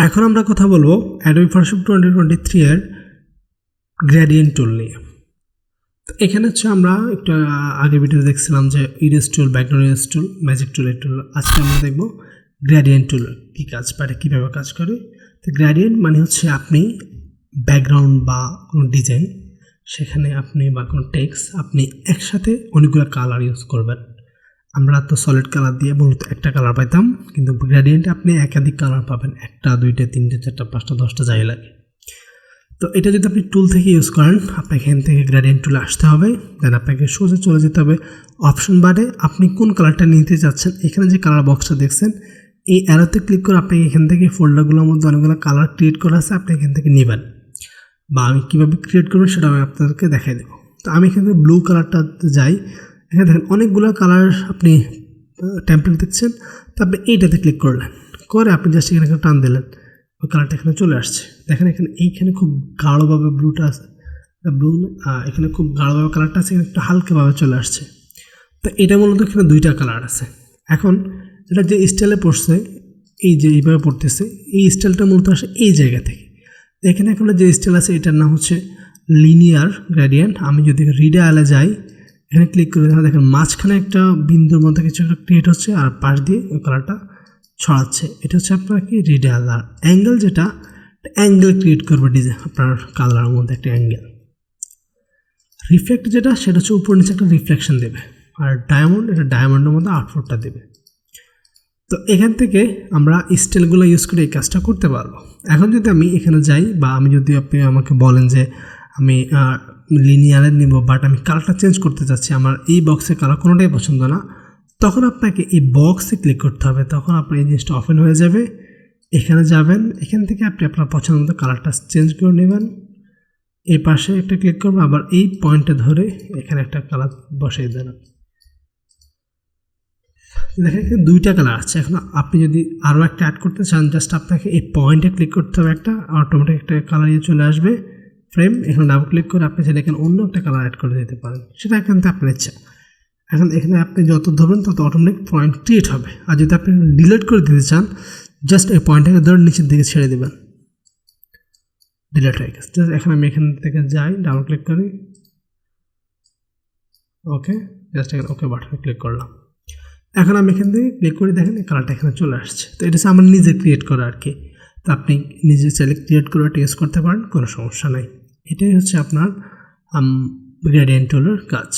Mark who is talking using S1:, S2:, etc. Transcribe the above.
S1: এখন আমরা কথা বলবো Adobe Photoshop 2023 এর গ্রেডিয়েন্ট টুল নিয়ে। তো এখানে হচ্ছে আমরা একটু আগে ভিডিও দেখছিলাম যে ইরেজ টুল, ব্যাকগ্রাউন্ড ইরেজ টুল, ম্যাজিক টুল, এই টুল। আজকে আমরা দেখব গ্রেডিয়েন্ট টুল কী কাজ পারে, কীভাবে কাজ করে। তো গ্রেডিয়েন্ট মানে হচ্ছে আপনি ব্যাকগ্রাউন্ড বা কোনো ডিজাইন, সেখানে আপনি বা কোনো টেক্সট আপনি একসাথে অনেকগুলো কালার ইউজ করবেন। আমরা তো সলিড কালার দিয়ে মূলত একটা কালার পাইতাম, কিন্তু গ্রেডিয়েন্টে আপনি একাধিক কালার পাবেন, একটা, দুইটা, তিনটে, চারটা, পাঁচটা, 10টা যাই লাগে। তো এটা যদি আপনি টুল থেকে ইউজ করেন, আপনাকে এখান থেকে গ্রেডিয়েন্ট টুলে আসতে হবে। দেন আপনাকে সোজা চলে যেতে হবে অপশন বারে, আপনি কোন কালারটা নিতে চাচ্ছেন। এখানে যে কালার বক্সটা দেখছেন, এই অ্যারোতে ক্লিক করে আপনি এখান থেকে ফোল্ডারগুলোর মধ্যে অনেকগুলো কালার ক্রিয়েট করা আছে, আপনি এখান থেকে নেবেন। বা আমি কীভাবে ক্রিয়েট করবেন সেটা আমি আপনাদেরকে দেখাই দেবো। তো আমি এখান থেকে ব্লু কালারটাতে যাই। এখানে দেখেন অনেকগুলো কালার আপনি টেমপ্লেট দেখছেন। তো আপনি এইটাতে ক্লিক করলেন, করে আপনি জাস্ট এখানে টান দিলেন, ওই কালারটা এখানে চলে আসছে। দেখেন এইখানে খুব গাঢ়ভাবে ব্লুটা আছে, ব্লু এখানে খুব গাঢ়ভাবে কালারটা আছে, এখানে একটু হালকাভাবে চলে আসছে। তো এটা মূলত এখানে দুইটা কালার আছে। এখন এটা যে স্টাইলে পড়ছে, এই যে এইভাবে পড়তেছে, এই স্টাইলটা মূলত আসে এই জায়গা থেকে। এখানে এখন যে স্টাইল আছে এটার নাম হচ্ছে লিনিয়ার গ্রেডিয়েন্ট। আমি যদি রিডায়ালে যাই, এখানে ক্লিক করে দেখেন মাঝখানে একটা বিন্দুর মধ্যে কিছু একটা ক্রিয়েট হচ্ছে, আর পাশ দিয়ে ওই কালারটা ছড়াচ্ছে। এটা হচ্ছে আপনার কি রিডায়াল। আর অ্যাঙ্গেল, যেটা অ্যাঙ্গেল ক্রিয়েট করবে ডিজাইন, আপনার কালারের মধ্যে একটা অ্যাঙ্গেল। রিফ্লেক্ট যেটা, সেটা হচ্ছে উপর নিচে একটা রিফ্লেকশন দেবে। আর ডায়মন্ড, এটা ডায়মন্ডের মধ্যে আউটপুটটা দেবে। তো এখান থেকে আমরা স্টাইলগুলো ইউজ করে এই কাজটা করতে পারবো। এখন যদি আমি এখানে যাই, বা আমি যদি আপনি আমাকে বলেন যে আমি লিনিয়ারে নিব, বাট আমি কালারটা চেঞ্জ করতে চাচ্ছি, আমার এই বক্সে কালার কোনোটাই পছন্দ না, তখন আপনাকে এই বক্সে ক্লিক করতে হবে। তখন আপনার এই জিনিসটা ওপেন হয়ে যাবে। এখানে যাবেন, এখান থেকে আপনি আপনার পছন্দ মতো কালারটা চেঞ্জ করে নেবেন। এই পাশে একটা ক্লিক করবেন, আবার এই পয়েন্টে ধরে এখানে একটা কালার বসিয়ে দেন। দেখেন এখানে দুইটা কালার আছে। এখন আপনি যদি আরও একটা অ্যাড করতে চান, জাস্ট আপনাকে এই পয়েন্টে ক্লিক করতে হবে, একটা অটোমেটিক একটা কালার চলে আসবে ফ্রেম। এখানে ডাবল ক্লিক করে আপনি সেটা এখানে অন্য একটা কালার অ্যাড করে দিতে পারেন, সেটা এখান থেকে আপনার ইচ্ছা। এখন এখানে আপনি যত ধরবেন তত অটোমেটিক পয়েন্ট ক্রিয়েট হবে। আর যদি আপনি ডিলিট করে দিতে চান, জাস্ট এই পয়েন্টটাকে ধরে নিচের দিকে ছেড়ে দেবেন, ডিলিট হয়ে গেছে। জাস্ট এখন আমি এখান থেকে যাই, ডাবল ক্লিক করি, ওকে, জাস্ট এখানে ওকে বাটনে ক্লিক করলাম। এখন আমি এখান থেকে ক্লিক করে দেখেন এই কালারটা এখানে চলে আসছে। তো এটা হচ্ছে আমার নিজে ক্রিয়েট করা আর কি। তো আপনি নিজে চাইলে ক্রিয়েট করে টেস্ট করতে পারেন, কোনো সমস্যা নাই। এটাই হচ্ছে আপনার গ্রেডিয়েন্ট টুলের কাজ।